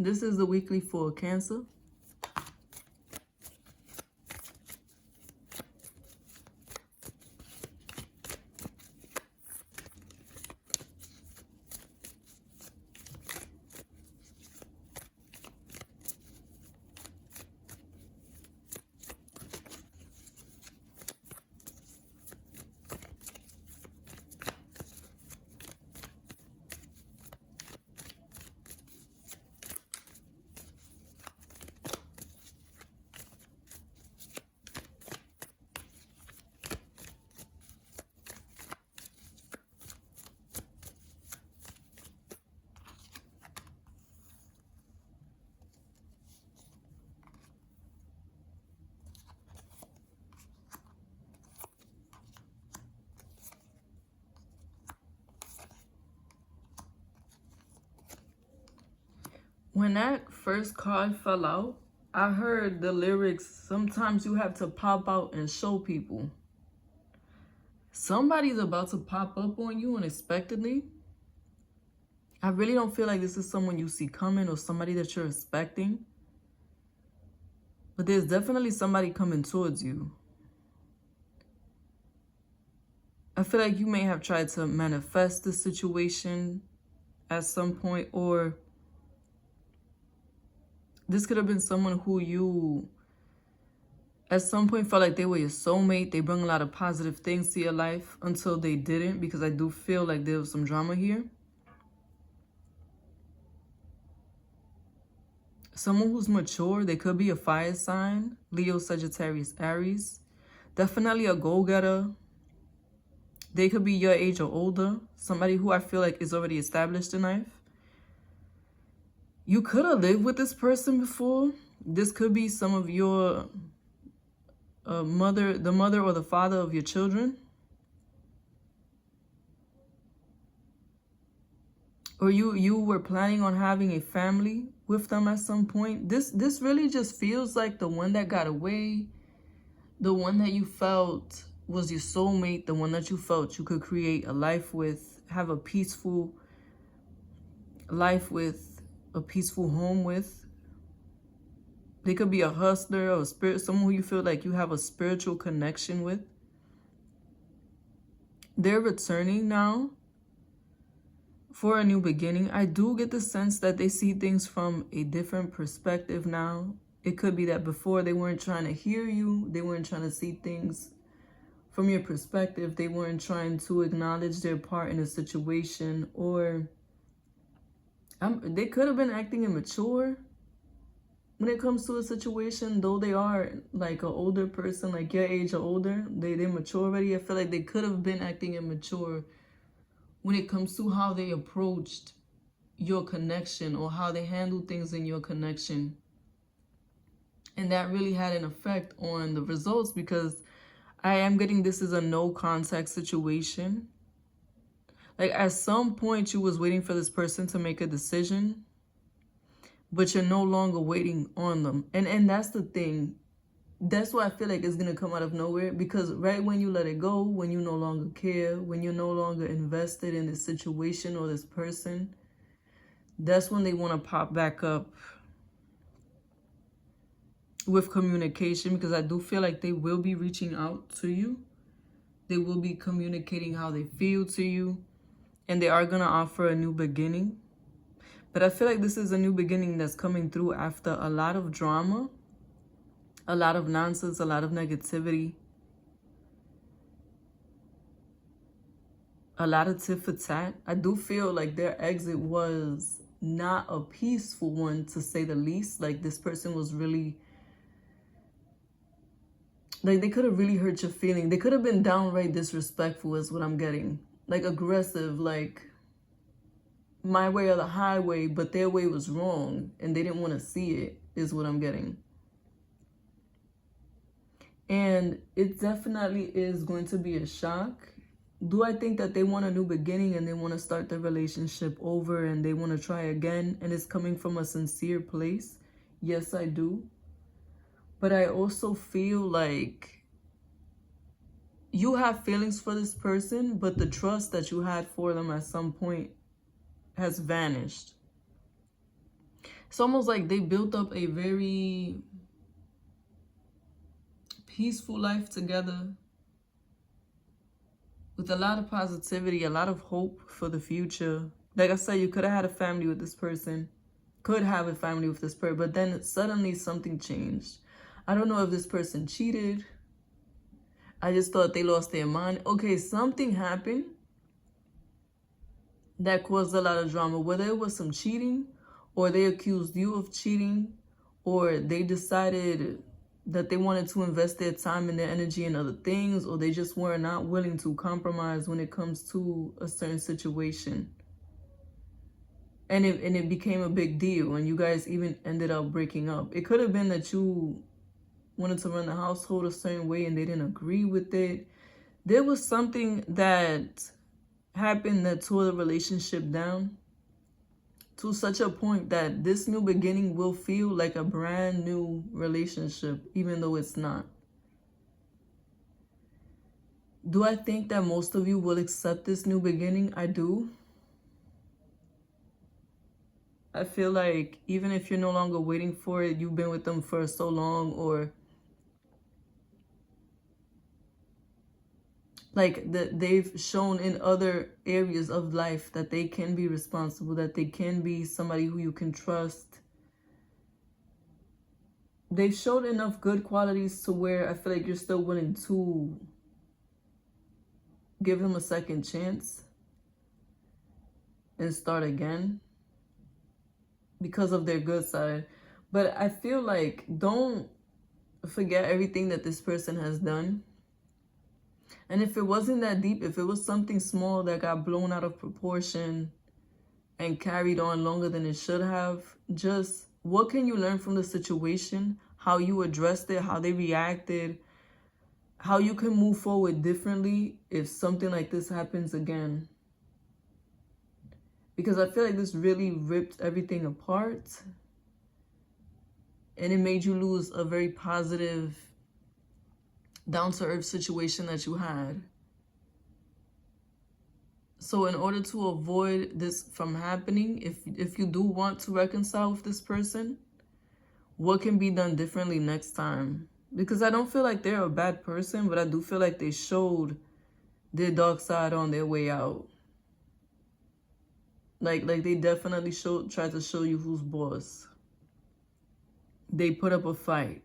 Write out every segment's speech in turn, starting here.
This is the weekly for Cancer. When that first card fell out, I heard the lyrics, sometimes you have to pop out and show people. Somebody's about to pop up on you unexpectedly. I really don't feel like this is someone you see coming or somebody that you're expecting. But there's definitely somebody coming towards you. I feel like you may have tried to manifest the situation at some point, or this could have been someone who you at some point felt like they were your soulmate. They bring a lot of positive things to your life until they didn't, because I do feel like there was some drama here. Someone who's mature, they could be a fire sign, Leo, Sagittarius, Aries. Definitely a go-getter. They could be your age or older. Somebody who I feel like is already established in life. You could have lived with this person before. This could be some of your the mother or the father of your children. Or you were planning on having a family with them at some point. This really just feels like the one that got away, the one that you felt was your soulmate, the one that you felt you could create a life with, have a peaceful life with, a peaceful home with. They could be a hustler or a spirit, someone who you feel like you have a spiritual connection with. They're returning now for a new beginning. I do get the sense that they see things from a different perspective now. It could be that before they weren't trying to hear you. They weren't trying to see things from your perspective. They weren't trying to acknowledge their part in a situation, or they could have been acting immature when it comes to a situation, though they are like an older person, like your age or older. They're mature already. I feel like they could have been acting immature when it comes to how they approached your connection or how they handled things in your connection. And that really had an effect on the results, because I am getting this is a no contact situation. Like at some point you was waiting for this person to make a decision, but you're no longer waiting on them. And that's the thing. That's why I feel like it's going to come out of nowhere, because right when you let it go, when you no longer care, when you're no longer invested in this situation or this person, that's when they want to pop back up with communication, because I do feel like they will be reaching out to you. They will be communicating how they feel to you, and they are going to offer a new beginning. But I feel like this is a new beginning that's coming through after a lot of drama, a lot of nonsense, a lot of negativity, a lot of tit for tat. I do feel like their exit was not a peaceful one, to say the least. Like this person was really, like they could have really hurt your feeling. They could have been downright disrespectful is what I'm getting. Like aggressive, like my way or the highway, but their way was wrong and they didn't want to see it is what I'm getting. And it definitely is going to be a shock. Do I think that they want a new beginning and they want to start their relationship over and they want to try again and it's coming from a sincere place? Yes, I do. But I also feel like you have feelings for this person, but the trust that you had for them at some point has vanished. It's almost like they built up a very peaceful life together with a lot of positivity, a lot of hope for the future. Like I said, you could have had a family with this person, could have a family with this person, but then suddenly something changed. I don't know if this person cheated. I just thought they lost their mind. Okay, something happened that caused a lot of drama, whether it was some cheating, or they accused you of cheating, or they decided that they wanted to invest their time and their energy in other things, or they just were not willing to compromise when it comes to a certain situation. And it became a big deal, and you guys even ended up breaking up. It could have been that you wanted to run the household a certain way and they didn't agree with it. There was something that happened that tore the relationship down to such a point that this new beginning will feel like a brand new relationship, even though it's not. Do I think that most of you will accept this new beginning? I do. I feel like even if you're no longer waiting for it, you've been with them for so long, or like they've shown in other areas of life that they can be responsible, that they can be somebody who you can trust. They've showed enough good qualities to where I feel like you're still willing to give them a second chance and start again because of their good side. But I feel like don't forget everything that this person has done. And if it wasn't that deep, if it was something small that got blown out of proportion and carried on longer than it should have, just what can you learn from the situation, how you addressed it, how they reacted, how you can move forward differently if something like this happens again. Because I feel like this really ripped everything apart, and it made you lose a very positive, down-to-earth situation that you had. So in order to avoid this from happening, if you do want to reconcile with this person, what can be done differently next time? Because I don't feel like they're a bad person, but I do feel like they showed their dark side on their way out. Like they definitely tried to show you who's boss. They put up a fight.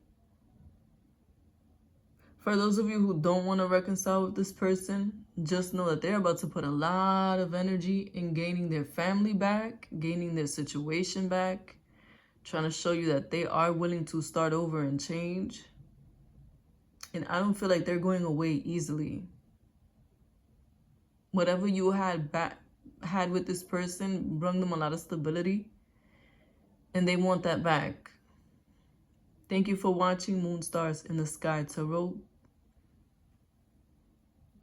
For those of you who don't want to reconcile with this person, just know that they're about to put a lot of energy in gaining their family back, gaining their situation back, trying to show you that they are willing to start over and change. And I don't feel like they're going away easily. Whatever you had with this person brought them a lot of stability, and they want that back. Thank you for watching Moon Stars in the Sky Tarot.